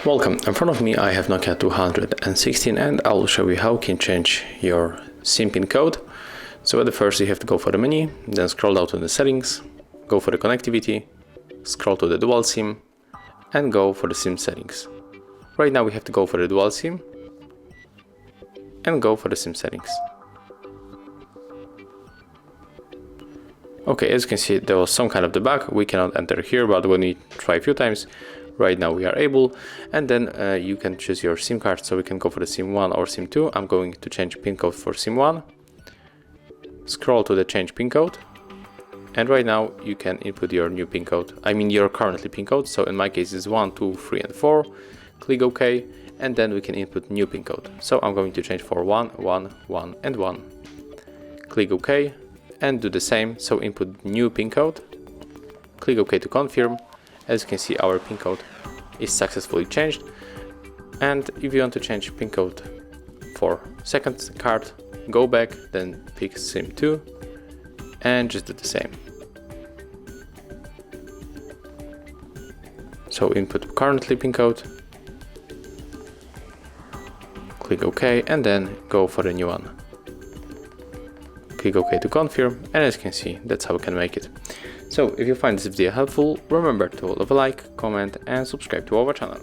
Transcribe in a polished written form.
Welcome, in front of me I have Nokia 216 and I will show you how you can change your SIM pin code. So at the first you have to go for the menu, then scroll down to the settings, go for the connectivity, scroll to the dual SIM and go for the SIM settings. Right now we have to go for the dual SIM and go for the SIM settings. Okay, as you can see there was some kind of debug, we cannot enter here, but when we try a few times, right now we are able, and then you can choose your SIM card, so we can go for the SIM 1 or SIM 2. I'm going to change pin code for SIM 1, scroll to the change pin code, and right now you can input your new pin code, I mean your currently pin code, so in my case it's 1, 2, 3 and 4, click OK, and then we can input new pin code. So I'm going to change for 1, 1, 1 and 1, click OK, and do the same, so input new pin code, click OK to confirm. As you can see, our pin code is successfully changed, and if you want to change pin code for second card, go back, then pick SIM 2 and just do the same. So input currently pin code, click OK, and then go for the new one. Click OK to confirm, and as you can see, that's how we can make it. So if you find this video helpful, remember to leave a like, comment and subscribe to our channel.